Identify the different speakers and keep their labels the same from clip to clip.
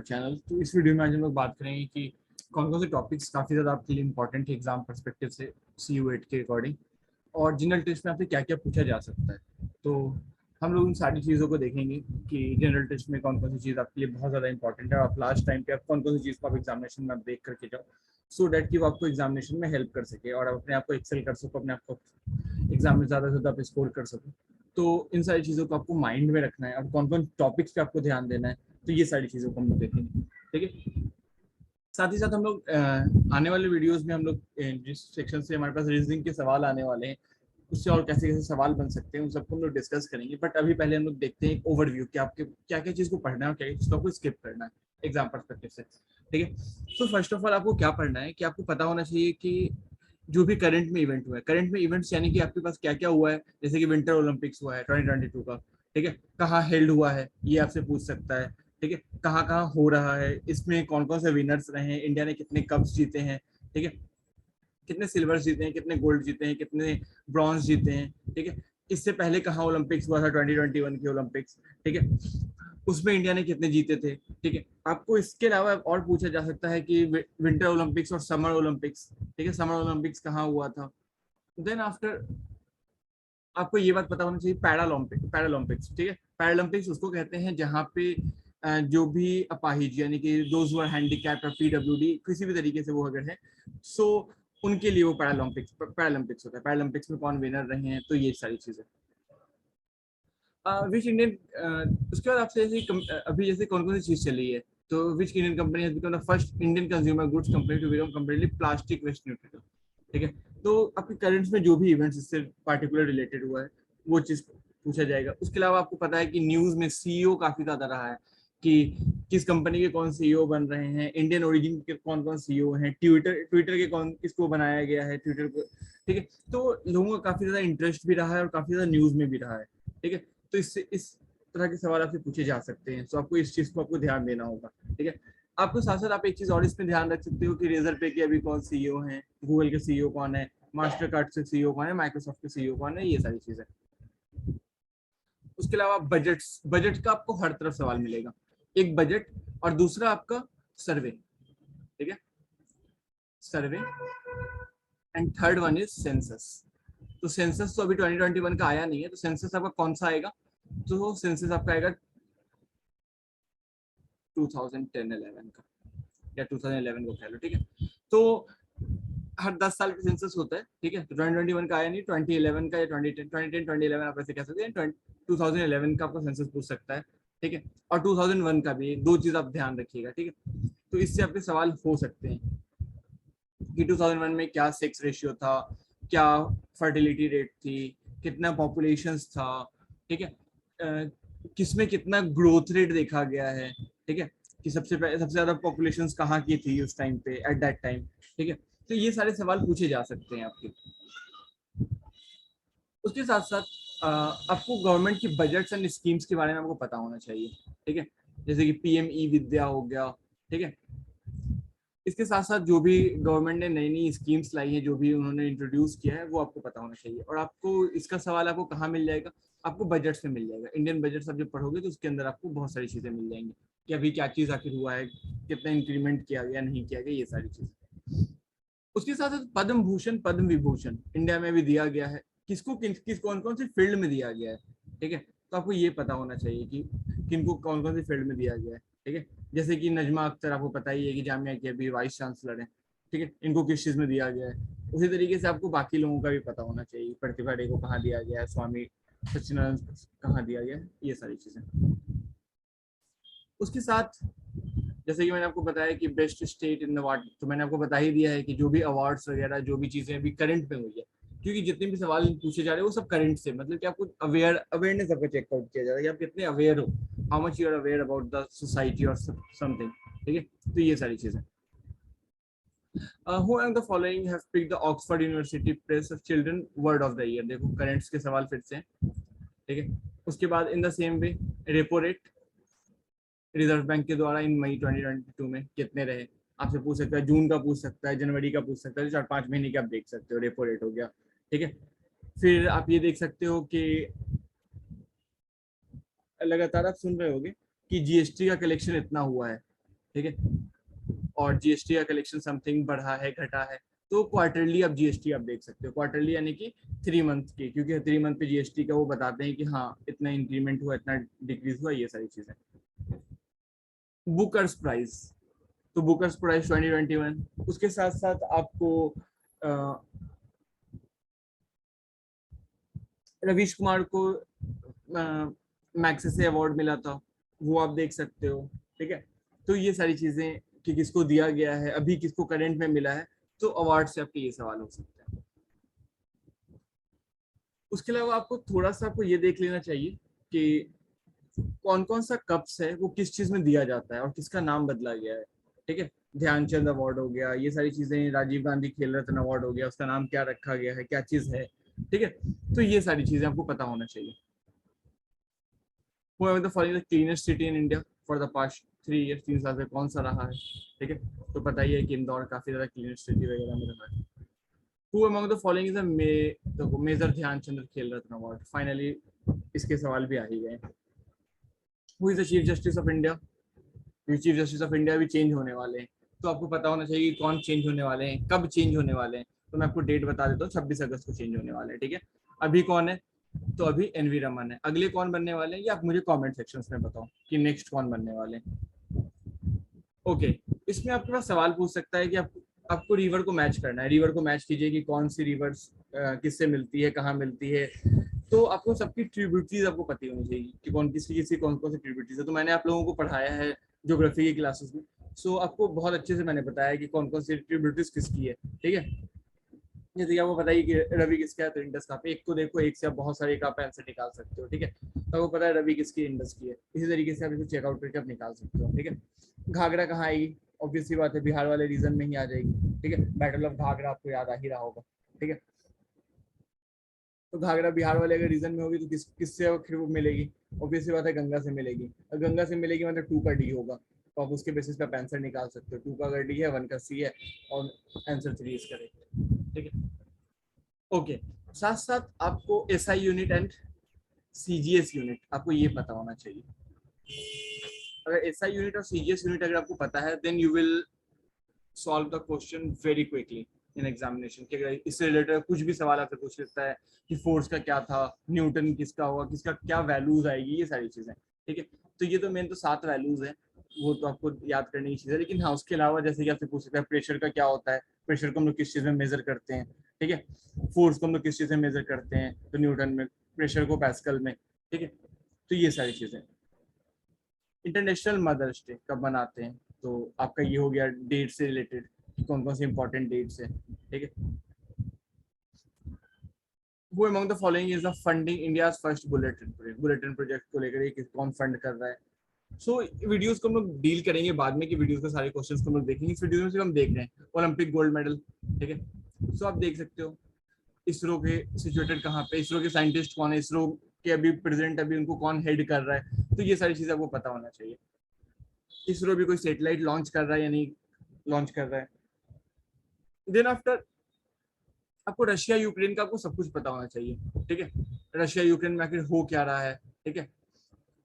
Speaker 1: Channel. तो इस video में आज हम लोग बात करेंगे कि कौन कौन से टॉपिक्स काफ़ी ज़्यादा आपके लिए इंपॉर्टेंट है एग्जाम परस्पेक्टिव से CU8 के अकॉर्डिंग, और जनरल टेस्ट में आपसे क्या क्या पूछा जा सकता है। तो हम लोग उन सारी चीज़ों को देखेंगे कि जनरल टेस्ट में कौन कौन सी चीज़ आपके लिए बहुत ज़्यादा इंपॉर्टेंट है, और आप लास्ट टाइम पे आप कौन कौन सी चीज़ को आप एग्जामिनेशन में आप देख करके जाओ, सो डैट कि वो आपको एग्जामिनेशन में हेल्प कर सके और आप अपने आप को एक्सेल कर सको, अपने आप को एग्जाम में ज़्यादा से ज़्यादा आप स्कोर कर सको। तो इन सारी चीज़ों को आपको माइंड में रखना है और कौन कौन टॉपिक्स पे आपको ध्यान देना है, तो ये सारी चीज़ों को हम लोग देखेंगे। ठीक है, साथ ही साथ हम लोग आने वाले वीडियोस में हम लोग जिस सेक्शन से हमारे पास रीजनिंग के सवाल आने वाले हैं, उससे और कैसे कैसे सवाल बन सकते हैं उन सबको हम लोग डिस्कस करेंगे। बट अभी पहले हम लोग देखते हैं एक ओवरव्यू कि आपके क्या क्या चीज़ को पढ़ना है और क्या क्या चीज़ को आपको स्किप करना है एग्जाम परस्पेक्टिव से। ठीक है, तो फर्स्ट ऑफ ऑल आपको क्या पढ़ना है कि आपको पता होना चाहिए कि जो भी करंट में इवेंट हुआ है, करंट में इवेंट्स यानी कि आपके पास क्या क्या हुआ है, जैसे कि विंटर ओलंपिक्स हुआ है 2022 का। ठीक है, कहाँ हेल्ड हुआ है ये आपसे पूछ सकता है। ठीक है, कहाँ कहाँ हो रहा है, इसमें कौन कौन से विनर्स रहे हैं, इंडिया ने कितने कप्स जीते हैं। ठीक है, कितने सिल्वर जीते हैं, कितने गोल्ड जीते हैं, कितने ब्रॉन्ज जीते हैं। ठीक है, इससे पहले कहाँ ओलंपिक्स हुआ था 2021 के ओलंपिक्स। ठीक है, उसमें इंडिया ने कितने जीते थे। ठीक है, आपको इसके अलावा और पूछा जा सकता है कि विंटर ओलंपिक्स और समर ओलंपिक्स, ठीक है, समर ओलंपिक्स कहाँ हुआ था। देन आफ्टर आपको ये बात पता होनी चाहिए पैरालंपिक्स। ठीक है, पैरालंपिक्स उसको कहते हैं जहाँ पे जो भी अपाहिज यानी कि दोज हु आर हैंडीकैप्ड और PWD किसी भी तरीके से वो अगर है, सो उनके लिए वो पैरालंपिक्स होता है। पैरालंपिक्स में कौन विनर रहे हैं, तो ये सारी चीजें। विच इंडियन उसके बाद आपसे अभी जैसे कौन कौन सी चीज चली है, तो which Indian company has become the first Indian consumer goods company to become completely plastic waste neutral. ठीक है, तो आपके करंट्स में जो भी इवेंट्स इससे पार्टिकुलर रिलेटेड हुआ है वो चीज पूछा जाएगा। उसके अलावा आपको पता है कि न्यूज में CEO काफी ज्यादा रहा है कि किस कंपनी के कौन CEO बन रहे हैं, इंडियन ओरिजिन के कौन कौन CEO हैं, ट्विटर ट्विटर के कौन किसको बनाया गया है ट्विटर को। ठीक है, तो लोगों का काफी ज्यादा इंटरेस्ट भी रहा है और काफी ज्यादा न्यूज में भी रहा है। ठीक है, तो इससे इस तरह के सवाल आपसे पूछे जा सकते हैं, तो आपको इस चीज को आपको ध्यान देना होगा। ठीक है, आपको साथ साथ आप एक चीज और इसमें ध्यान रख सकते हो कि रेजर पे के अभी कौन CEO हैं, गूगल के CEO कौन है, मास्टर कार्ड से CEO कौन है, माइक्रोसॉफ्ट के CEO कौन है, ये सारी चीजें। उसके अलावा बजट का आपको हर तरफ सवाल मिलेगा, एक बजट और दूसरा आपका सर्वे। ठीक है, survey and third one is census. तो सेंसस तो अभी 2021 का आया नहीं है, तो सेंसस आपका कौन सा आएगा, तो सेंसस आपका आएगा 2010-11 का या 2011 को कह लो। ठीक है, तो हर 10 साल का सेंसस होता है। ठीक है, तो 2021 का आया नहीं, 2011 का या 2010 2011 आप ऐसे कह सकते हैं, 2011 का आपका सेंसस पूछ सकता है। ठीक है, और 2001 का भी, दो चीज आप ध्यान रखिएगा। ठीक है, तो इससे आपके सवाल हो सकते हैं कि 2001 में क्या सेक्स रेशियो था, क्या फर्टिलिटी रेट थी, कितना पॉपुलेशन था। ठीक है, किसमें कितना ग्रोथ रेट देखा गया है। ठीक है, कि सबसे ज्यादा पॉपुलेशन कहाँ की थी उस टाइम पे एट दैट टाइम। ठीक है, तो ये सारे सवाल पूछे जा सकते हैं आपके। उसके साथ साथ आपको गवर्नमेंट की बजट्स एंड स्कीम्स के बारे में आपको पता होना चाहिए। ठीक है, जैसे कि PM-E विद्या हो गया। ठीक है, इसके साथ साथ जो भी गवर्नमेंट ने नई नई स्कीम्स लाई है, जो भी उन्होंने इंट्रोड्यूस किया है, वो आपको पता होना चाहिए। और आपको इसका सवाल आपको कहाँ मिल जाएगा, आपको बजट्स में मिल जाएगा। इंडियन बजट आप जब पढ़ोगे तो उसके अंदर आपको बहुत सारी चीजें मिल जाएंगी कि अभी क्या चीज आखिर हुआ है, कितना इंक्रीमेंट किया गया नहीं किया गया, ये सारी चीजें। उसके साथ साथ पद्म भूषण पद्म विभूषण इंडिया में भी दिया गया है, किसको किस कौन कौन सी फील्ड में दिया गया है। ठीक है, तो आपको ये पता होना चाहिए कि किनको कौन कौन सी फील्ड में दिया गया है। ठीक है, जैसे कि नजमा अख्तर आपको पता ही है कि जामिया की अभी वाइस चांसलर है। ठीक है, इनको किस चीज में दिया गया है। उसी तरीके से आपको बाकी लोगों का भी पता होना चाहिए, प्रतिभा डे को कहाँ दिया गया है, स्वामी सच्चिदानंद कहाँ दिया गया है, ये सारी चीजें। उसके साथ जैसे कि मैंने आपको बताया कि best state in the what, तो मैंने आपको बता ही दिया है कि जो भी अवार्ड्स वगैरह जो भी चीजें अभी करंट में हुई है, क्योंकि जितने भी सवाल पूछे जा रहे हैं वो सब करंट से, मतलब कि आपको अवेयरनेस आपको चेकआउट किया जा रहा है कि आप कितने अवेयर हो, how much you are aware about the society और समथिंग। ठीक है, तो ये सारी चीजें। Whom the following have picked the Oxford University Press of children word of the year. देखो करंट्स के सवाल फिर से हैं। ठीक है, उसके बाद in the same way repo rate Reserve Bank के द्वारा इन मई 2022 में कितने रहे, आपसे पूछ सकता है। जून का पूछ सकता है, जनवरी का पूछ सकता है, 4-5 महीने का आप देख सकते हो, रेपो रेट हो गया। ठीक है, फिर आप ये देख सकते हो कि लगातार आप सुन रहे होगे कि GST का कलेक्शन इतना हुआ है। ठीक है, और जीएसटी का कलेक्शन समथिंग बढ़ा है घटा है, तो क्वार्टरली आप जीएसटी आप देख सकते हो, क्वार्टरली यानी कि 3 मंथ की, क्योंकि 3 मंथ पे जीएसटी का वो बताते हैं कि हाँ इतना इंक्रीमेंट हुआ, इतना डिक्रीज हुआ, ये सारी चीजें। बुकर्स प्राइस, तो बुकर्स प्राइस 2021, उसके साथ साथ आपको रवीश कुमार को मैक्सेसे अवार्ड मिला था, वो आप देख सकते हो। ठीक है, तो ये सारी चीजें कि किसको दिया गया है, अभी किसको करंट में मिला है, तो अवार्ड से आपके ये सवाल हो सकते हैं। उसके अलावा आपको थोड़ा सा आपको ये देख लेना चाहिए कि कौन कौन सा कप्स है वो किस चीज में दिया जाता है और किसका नाम बदला गया है। ठीक है, ध्यानचंद अवार्ड हो गया, ये सारी चीजें, राजीव गांधी खेल रत्न अवार्ड हो गया, उसका नाम क्या रखा गया है, क्या चीज है। ठीक है, तो ये सारी चीजें आपको पता होना चाहिए। Whoever the following the cleanest city in India for the past 3 years, 3 साल से कौन सा रहा है। ठीक है, तो पता ही है कि इंदौर काफी ज्यादा क्लीनेस्ट सिटी वगैरह में रहा है। Who among the following is a Major Dhyanchandra Khel Ratna award, finally इसके सवाल भी आ ही गए। Who is the chief justice of India, chief justice of India भी चेंज होने वाले हैं, तो आपको पता होना चाहिए कि कौन चेंज होने वाले हैं, कब चेंज होने वाले हैं। तो मैं आपको डेट बता देता हूँ, 26 अगस्त को चेंज होने वाले हैं। ठीक है, अभी कौन है, तो अभी एनवी रमन है। अगले कौन बनने वाले हैं ये आप मुझे कमेंट सेक्शंस में बताओ कि नेक्स्ट कौन बनने वाले हैं। ओके, इसमें आपके पास सवाल पूछ सकता है कि आपको रिवर को मैच करना है, रिवर को मैच कीजिए कि कौन सी रिवर्स किससे मिलती है, कहाँ मिलती है। तो आपको सबकी ट्रिब्यूटरीज आपको पता होनी चाहिए कि कौन किसकी कौन कौन सी ट्रिब्यूटरीज है। तो मैंने आप लोगों को पढ़ाया है ज्योग्राफी की क्लासेस में, सो आपको बहुत अच्छे से मैंने बताया कि कौन कौन सी ट्रिब्यूटरीज किसकी है। ठीक है, जैसे कि आपको बताइए कि रवि किसका है, तो इंडस का। एक को देखो, एक से आप बहुत सारे का आंसर निकाल सकते हो। ठीक है, तो आपको पता है रवि किसकी, इंडस की है। इसी तरीके से आप इसको चेकआउट करके आप निकाल सकते हो। ठीक है, घाघरा कहाँ आएगी, ऑब्वियसली बात है बिहार वाले रीजन में ही आ जाएगी। ठीक है, बैटल ऑफ घाघरा आपको याद आ ही रहा होगा। ठीक है, तो घाघरा बिहार वाले अगर रीजन में होगी तो किससे फिर वो मिलेगी, ऑब्वियसली बात है गंगा से मिलेगी। और गंगा से मिलेगी मतलब 2 का डी होगा, तो आप उसके बेसिस पे आप आंसर निकाल सकते हो। 2 का अगर डी है, 1 का सी है, और आंसर 3 इज करेक्ट। ठीक है, ओके, साथ साथ आपको SI unit and CGS unit आपको ये पता होना चाहिए। अगर एसआई यूनिट और सीजीएस यूनिट अगर आपको पता है, then you will solve the question very quickly in examination. कि अगर इससे रिलेटेड कुछ भी सवाल आपसे पूछ लेता है कि फोर्स का क्या था, न्यूटन किसका हुआ, किसका क्या वैल्यूज आएगी, ये सारी चीजें। ठीक है, तो ये तो मेन तो 7 वैल्यूज है, वो तो आपको याद करने की चीज है। लेकिन हाँ, उसके अलावा जैसे कि आपसे पूछ सकता है प्रेशर का क्या होता है, प्रेशर को हम लोग किस चीज में मेजर करते हैं। ठीक है, फोर्स को हम लोग किस चीज में मेजर करते हैं, तो न्यूटन में, प्रेशर को पैस्कल में। ठीक है, तो ये सारी चीजें। इंटरनेशनल मदर्स डे कब मनाते हैं, तो आपका ये हो गया डेट से रिलेटेड कि कौन कौन सी इंपॉर्टेंट डेट्स है। ठीक है, वो among the following is the funding India first bulletin project को लेकर ये कौन फंड कर रहा है। सो वीडियोस को हम लोग डील करेंगे बाद में, कि वीडियोस के सारे क्वेश्चंस को हम लोग देखेंगे। इस वीडियो में सिर्फ हम देख रहे हैं ओलंपिक गोल्ड मेडल। ठीक है, सो आप देख सकते हो इसरो के सिचुएटेड कहाँ पे, इसरो के साइंटिस्ट कौन है, इसरो के अभी प्रेजेंट अभी उनको कौन हेड कर रहा है, तो ये सारी चीजें आपको पता होना चाहिए। इसरो भी कोई सैटेलाइट लॉन्च कर रहा है या नहीं लॉन्च कर रहा है। देन आफ्टर आपको रशिया यूक्रेन का आपको सब कुछ पता होना चाहिए। ठीक है, रशिया यूक्रेन में आखिर हो क्या रहा है। ठीक है,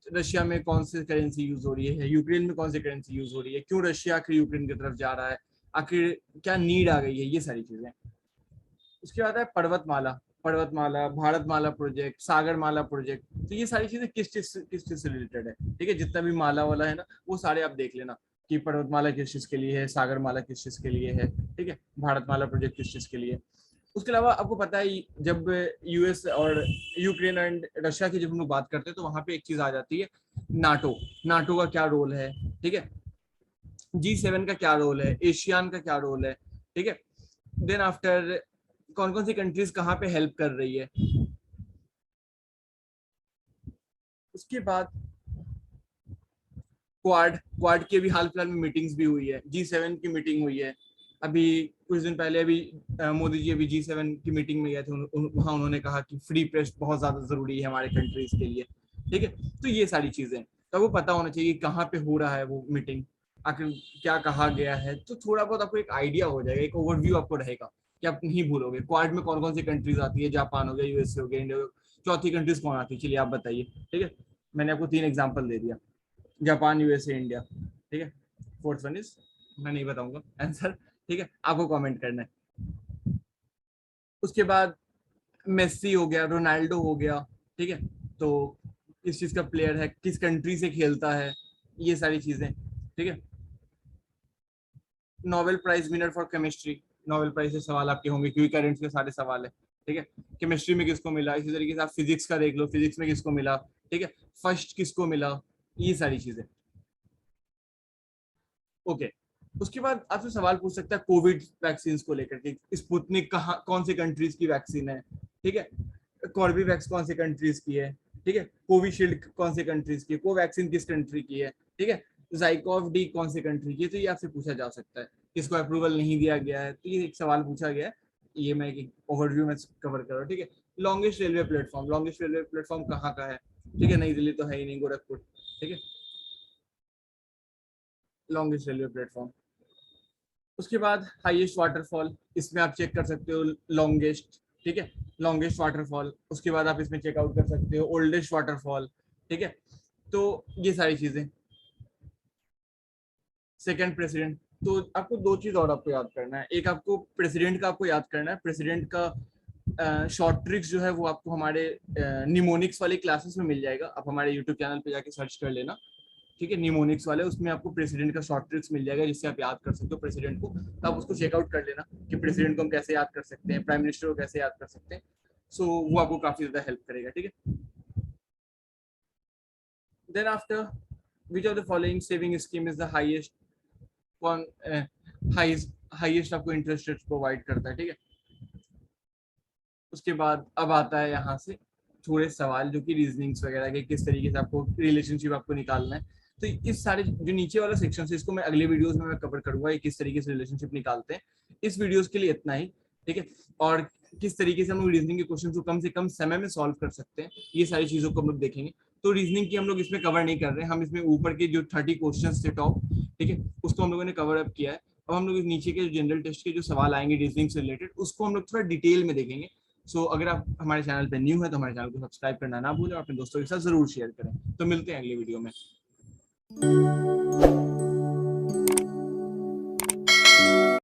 Speaker 1: रशिया में कौन सी करेंसी यूज हो रही है, यूक्रेन में कौन सी करेंसी यूज हो रही है, क्यों रशिया आखिर यूक्रेन की तरफ जा रहा है, आखिर क्या नीड आ गई है, ये सारी चीजें। उसके बाद है पर्वतमाला, पर्वतमाला, भारतमाला प्रोजेक्ट, सागरमाला प्रोजेक्ट। तो ये सारी चीजें किस चीज से रिलेटेड है। ठीक है, जितना भी माला वाला है ना, वो सारे आप देख लेना कि पर्वतमाला किस चीज के लिए है, सागरमाला किस चीज के लिए है। ठीक है, भारतमाला प्रोजेक्ट किस चीज के लिए। उसके अलावा आपको पता है जब यूएस और यूक्रेन एंड रशिया की जब हम लोग बात करते हैं, तो वहां पे एक चीज आ जाती है, नाटो। नाटो का क्या रोल है। ठीक है, G7 का क्या रोल है, एशियान का क्या रोल है। ठीक है, देन आफ्टर कौन कौन सी कंट्रीज कहाँ पे हेल्प कर रही है। उसके बाद क्वाड, क्वाड की अभी हाल फिलहाल में मीटिंग्स भी हुई है, G7 की मीटिंग हुई है अभी कुछ दिन पहले। अभी मोदी जी अभी G7 की मीटिंग में गए थे, वहां उन्होंने कहा कि फ्री प्रेस बहुत ज्यादा जरूरी है हमारे कंट्रीज के लिए। ठीक है, तो ये सारी चीजें तो वो पता होना चाहिए कहाँ पे हो रहा है वो मीटिंग, आखिर क्या कहा गया है। तो थोड़ा बहुत आपको एक आइडिया हो जाएगा, एक ओवरव्यू आपको रहेगा कि आप नहीं भूलोगे। क्वाड में कौन कौन सी कंट्रीज आती है, जापान हो गया, यूएसए हो गया, इंडिया हो गया। चौथी कंट्रीज कौन आती है, चलिए आप बताइए। ठीक है, मैंने आपको 3 एग्जाम्पल दे दिया, जापान, यूएसए, इंडिया। ठीक है, फोर्थ वन इज, मैं नहीं बताऊंगा आंसर, ठीक है, आपको कमेंट करना है। उसके बाद मेसी हो गया, रोनाल्डो हो गया, ठीक है, तो किस चीज का प्लेयर है, किस कंट्री से खेलता है, ये सारी चीजें, ठीक है। Nobel prize winner for chemistry, Nobel prize से सवाल आपके होंगे क्योंकि करेंट के सारे सवाल है, ठीक है। केमिस्ट्री में किसको मिला, इसी तरीके से आप फिजिक्स का देख लो, फिजिक्स में किसको मिला, ठीक है, फर्स्ट किसको मिला, ये सारी चीजें, ओके। उसके बाद आपसे सवाल पूछ सकता है कोविड वैक्सीन को लेकर के, स्पुतनिक कहाँ, कौन सी कंट्रीज की वैक्सीन है, ठीक है, कॉर्बीवैक्स कौन सी कंट्रीज की है, ठीक है, कोविशील्ड कौन सी कंट्रीज की है, कोवैक्सीन किस कंट्री की है, ठीक है, जाइकोव डी कौन सी कंट्री की है, तो ये आपसे पूछा जा सकता है। किसको अप्रूवल नहीं दिया गया है, तो ये एक सवाल पूछा गया है, ये मैं एक ओवरव्यू में कवर कर रहा हूँ, ठीक है। Longest railway platform, longest railway platform कहाँ का है, ठीक है, नई दिल्ली तो है ही नहीं, गोरखपुर, ठीक है, लॉन्गेस्ट रेलवे प्लेटफॉर्म। उसके बाद हाईएस्ट वाटरफॉल, इसमें आप चेक कर सकते हो लॉन्गेस्ट, ठीक है, लॉन्गेस्ट वाटरफॉल। उसके बाद आप इसमें चेकआउट कर सकते हो ओल्डेस्ट वाटरफॉल, ठीक है, तो ये सारी चीजें। सेकंड प्रेसिडेंट, तो आपको दो चीज और आपको याद करना है, एक आपको प्रेसिडेंट का आपको याद करना है, प्रेसिडेंट का शॉर्ट ट्रिक्स जो है वो आपको हमारे निमोनिक्स वाली क्लासेस में मिल जाएगा, आप हमारे यूट्यूब चैनल पे जाके सर्च कर लेना, ठीक है, निमोनिक्स वाले, उसमें आपको प्रेसिडेंट का शॉर्ट ट्रिक्स मिल जाएगा जिससे आप याद कर सकते हो प्रेसिडेंट को, तो आप उसको चेकआउट कर लेना कि प्रेसिडेंट को हम कैसे याद कर सकते हैं, प्राइम मिनिस्टर को कैसे याद कर सकते हैं, सो वो आपको काफी ज्यादा हेल्प करेगा, ठीक है। Then after, which of the following saving scheme is the highest, कौन हाईएस्ट आपको इंटरेस्ट रेट प्रोवाइड करता है, ठीक है। उसके बाद अब आता है यहाँ से थोड़े सवाल जो कि रीजनिंग्स वगैरह के, किस तरीके से आपको रिलेशनशिप आपको निकालना है, तो इस सारे जो नीचे वाला सेक्शन है इसको मैं अगले वीडियोस में मैं कवर करूंगा, ये किस तरीके से रिलेशनशिप निकालते हैं। इस वीडियोस के लिए इतना ही, ठीक है, और किस तरीके से हम लोग रीजनिंग के क्वेश्चन को कम से कम समय में सॉल्व कर सकते हैं, ये सारी चीजों को हम लोग देखेंगे। तो रीजनिंग की हम लोग इसमें कवर नहीं कर रहे हैं, हम इसमें ऊपर के जो 30 क्वेश्चन थे टॉप, ठीक है, उसको हम लोगों ने कवर अप किया है। अब हम लोग नीचे के जो जनरल टेस्ट के जो सवाल आएंगे रीजनिंग से रिलेटेड, उसको हम लोग थोड़ा डिटेल में देखेंगे। अगर आप हमारे चैनल पे न्यू है तो हमारे चैनल को सब्सक्राइब करना ना भूलें और अपने दोस्तों के साथ जरूर शेयर करें। तो मिलते हैं अगले वीडियो में।